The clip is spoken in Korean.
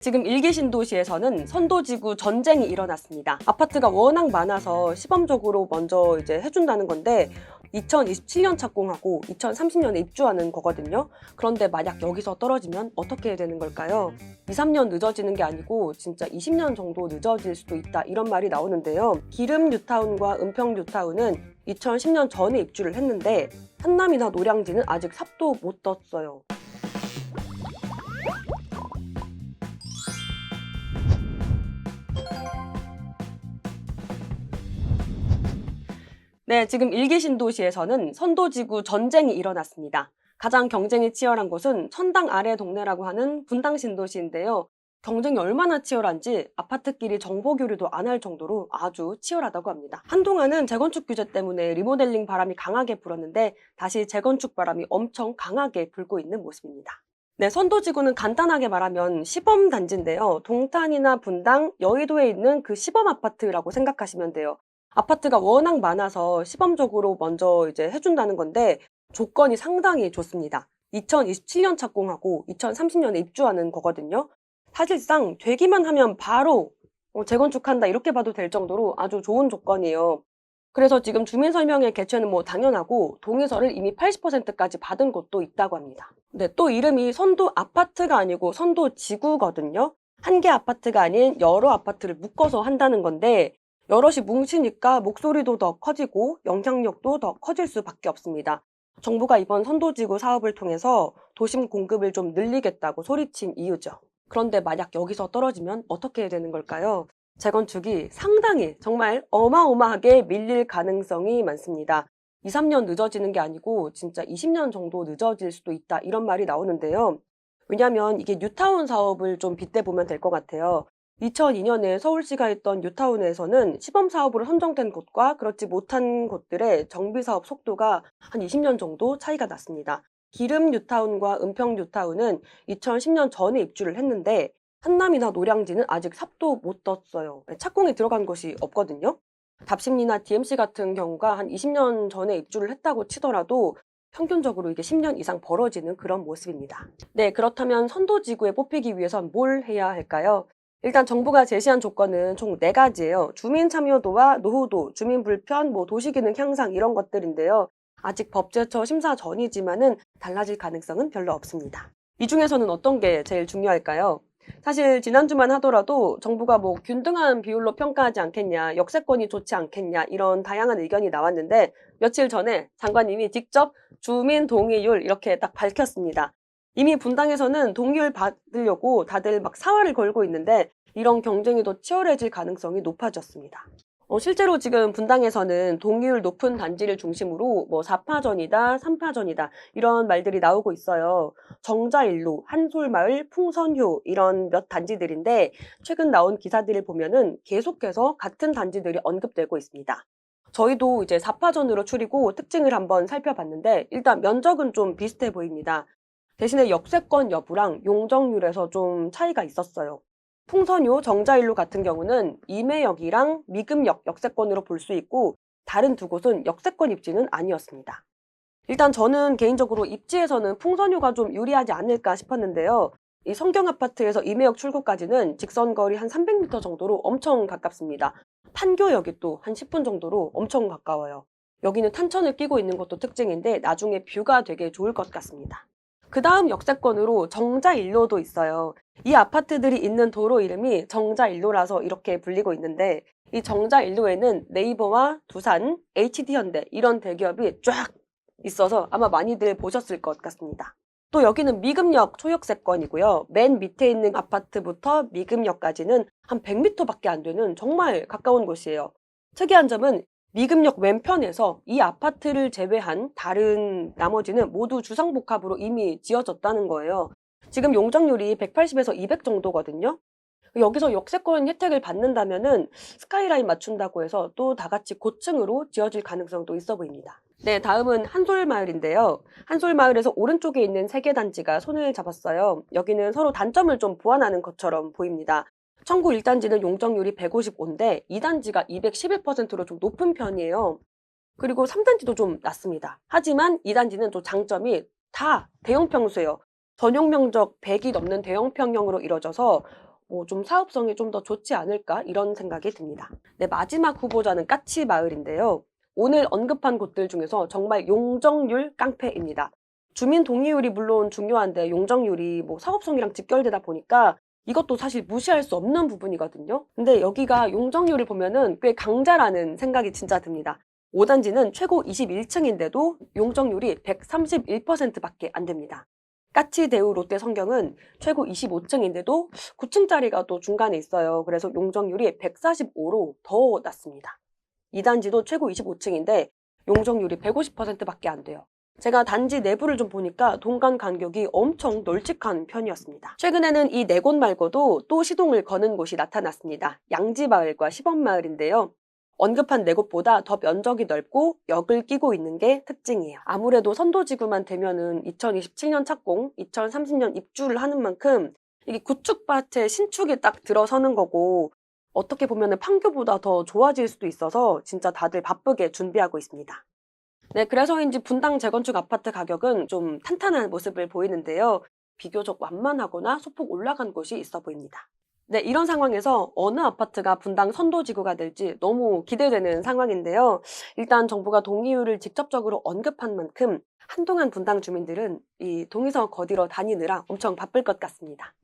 지금 일기 신도시에서는 선도지구 전쟁이 일어났습니다. 아파트가 워낙 많아서 시범적으로 먼저 해준다는 건데 2027년 착공하고 2030년에 입주하는 거거든요. 그런데 만약 여기서 떨어지면 어떻게 되는 걸까요? 2, 3년 늦어지는 게 아니고 진짜 20년 정도 늦어질 수도 있다 이런 말이 나오는데요. 기름 뉴타운과 은평 뉴타운은 2010년 전에 입주를 했는데 한남이나 노량진은 아직 삽도 못 떴어요. 네, 지금 일기 신도시에서는 선도지구 전쟁이 일어났습니다. 가장 경쟁이 치열한 곳은 천당 아래 동네라고 하는 분당 신도시인데요. 경쟁이 얼마나 치열한지 아파트끼리 정보 교류도 안 할 정도로 아주 치열하다고 합니다. 한동안은 재건축 규제 때문에 리모델링 바람이 강하게 불었는데 다시 재건축 바람이 엄청 강하게 불고 있는 모습입니다. 네, 선도지구는 간단하게 말하면 시범 단지인데요. 동탄이나 분당, 여의도에 있는 그 시범 아파트라고 생각하시면 돼요. 아파트가 워낙 많아서 시범적으로 먼저 해준다는 건데 조건이 상당히 좋습니다. 2027년 착공하고 2030년에 입주하는 거거든요. 사실상 되기만 하면 바로 재건축한다 이렇게 봐도 될 정도로 아주 좋은 조건이에요. 그래서 지금 주민설명회 개최는 뭐 당연하고 동의서를 이미 80%까지 받은 곳도 있다고 합니다. 네, 또 이름이 선도 아파트가 아니고 선도 지구거든요. 한 개 아파트가 아닌 여러 아파트를 묶어서 한다는 건데 여럿이 뭉치니까 목소리도 더 커지고 영향력도 더 커질 수밖에 없습니다. 정부가 이번 선도지구 사업을 통해서 도심 공급을 좀 늘리겠다고 소리친 이유죠. 그런데 만약 여기서 떨어지면 어떻게 되는 걸까요? 재건축이 상당히 정말 어마어마하게 밀릴 가능성이 많습니다. 2, 3년 늦어지는 게 아니고 진짜 20년 정도 늦어질 수도 있다 이런 말이 나오는데요. 왜냐하면 이게 뉴타운 사업을 좀 빗대보면 될 것 같아요. 2002년에 서울시가 했던 뉴타운에서는 시범 사업으로 선정된 곳과 그렇지 못한 곳들의 정비 사업 속도가 한 20년 정도 차이가 났습니다. 기름 뉴타운과 은평 뉴타운은 2010년 전에 입주를 했는데 한남이나 노량진은 아직 삽도 못 떴어요. 착공에 들어간 곳이 없거든요. 답심리나 DMC 같은 경우가 한 20년 전에 입주를 했다고 치더라도 평균적으로 이게 10년 이상 벌어지는 그런 모습입니다. 네, 그렇다면 선도지구에 뽑히기 위해선 뭘 해야 할까요? 일단 정부가 제시한 조건은 총 4가지예요. 주민 참여도와 노후도, 주민 불편, 도시기능 향상 이런 것들인데요. 아직 법제처 심사 전이지만은 달라질 가능성은 별로 없습니다. 이 중에서는 어떤 게 제일 중요할까요? 사실 지난주만 하더라도 정부가 균등한 비율로 평가하지 않겠냐, 역세권이 좋지 않겠냐 이런 다양한 의견이 나왔는데 며칠 전에 장관님이 직접 주민 동의율 이렇게 딱 밝혔습니다. 이미 분당에서는 동의율 받으려고 다들 막 사활을 걸고 있는데 이런 경쟁이 더 치열해질 가능성이 높아졌습니다. 실제로 지금 분당에서는 동의율 높은 단지를 중심으로 4파전이다, 3파전이다 이런 말들이 나오고 있어요. 정자일로, 한솔마을, 풍선효 이런 몇 단지들인데 최근 나온 기사들을 보면은 계속해서 같은 단지들이 언급되고 있습니다. 저희도 4파전으로 추리고 특징을 한번 살펴봤는데 일단 면적은 좀 비슷해 보입니다. 대신에 역세권 여부랑 용적률에서 좀 차이가 있었어요. 풍선요, 정자일로 같은 경우는 임해역이랑 미금역 역세권으로 볼 수 있고 다른 두 곳은 역세권 입지는 아니었습니다. 일단 저는 개인적으로 입지에서는 풍선효가 좀 유리하지 않을까 싶었는데요. 이 성경아파트에서 임해역 출구까지는 직선거리 한 300m 정도로 엄청 가깝습니다. 판교역이 또 한 10분 정도로 엄청 가까워요. 여기는 탄천을 끼고 있는 것도 특징인데 나중에 뷰가 되게 좋을 것 같습니다. 그 다음 역세권으로 정자일로도 있어요. 이 아파트들이 있는 도로 이름이 정자일로라서 이렇게 불리고 있는데 이 정자일로에는 네이버와 두산, HD현대 이런 대기업이 쫙 있어서 아마 많이들 보셨을 것 같습니다. 또 여기는 미금역 초역세권이고요. 맨 밑에 있는 아파트부터 미금역까지는 한 100m밖에 안 되는 정말 가까운 곳이에요. 특이한 점은 미금역 왼편에서 이 아파트를 제외한 다른 나머지는 모두 주상복합으로 이미 지어졌다는 거예요. 지금 용적률이 180에서 200 정도거든요. 여기서 역세권 혜택을 받는다면은 스카이라인 맞춘다고 해서 또 다 같이 고층으로 지어질 가능성도 있어 보입니다. 네, 다음은 한솔마을인데요. 한솔마을에서 오른쪽에 있는 3개 단지가 손을 잡았어요. 여기는 서로 단점을 좀 보완하는 것처럼 보입니다. 청구 1단지는 용적률이 155인데 2단지가 211%로 좀 높은 편이에요. 그리고 3단지도 좀 낮습니다. 하지만 2단지는 또 장점이 다 대형 평수예요. 전용 면적 100이 넘는 대형 평형으로 이루어져서 뭐 좀 사업성이 좀 더 좋지 않을까 이런 생각이 듭니다. 네, 마지막 후보자는 까치마을인데요. 오늘 언급한 곳들 중에서 정말 용적률 깡패입니다. 주민 동의율이 물론 중요한데 용적률이 뭐 사업성이랑 직결되다 보니까 이것도 사실 무시할 수 없는 부분이거든요. 근데 여기가 용적률을 보면은 꽤 강자라는 생각이 진짜 듭니다. 5단지는 최고 21층인데도 용적률이 131%밖에 안 됩니다. 까치대우 롯데성경은 최고 25층인데도 9층짜리가 또 중간에 있어요. 그래서 용적률이 145로 더 낮습니다. 2단지도 최고 25층인데 용적률이 150%밖에 안 돼요. 제가 단지 내부를 좀 보니까 동간 간격이 엄청 널찍한 편이었습니다. 최근에는 이 네 곳 말고도 또 시동을 거는 곳이 나타났습니다. 양지마을과 시범마을인데요. 언급한 네 곳보다 더 면적이 넓고 역을 끼고 있는 게 특징이에요. 아무래도 선도지구만 되면은 2027년 착공, 2030년 입주를 하는 만큼 이게 구축밭에 신축이 딱 들어서는 거고 어떻게 보면은 판교보다 더 좋아질 수도 있어서 진짜 다들 바쁘게 준비하고 있습니다. 네, 그래서인지 분당 재건축 아파트 가격은 좀 탄탄한 모습을 보이는데요. 비교적 완만하거나 소폭 올라간 곳이 있어 보입니다. 네, 이런 상황에서 어느 아파트가 분당 선도지구가 될지 너무 기대되는 상황인데요. 일단 정부가 동의율을 직접적으로 언급한 만큼 한동안 분당 주민들은 이 동의서 거디러 다니느라 엄청 바쁠 것 같습니다.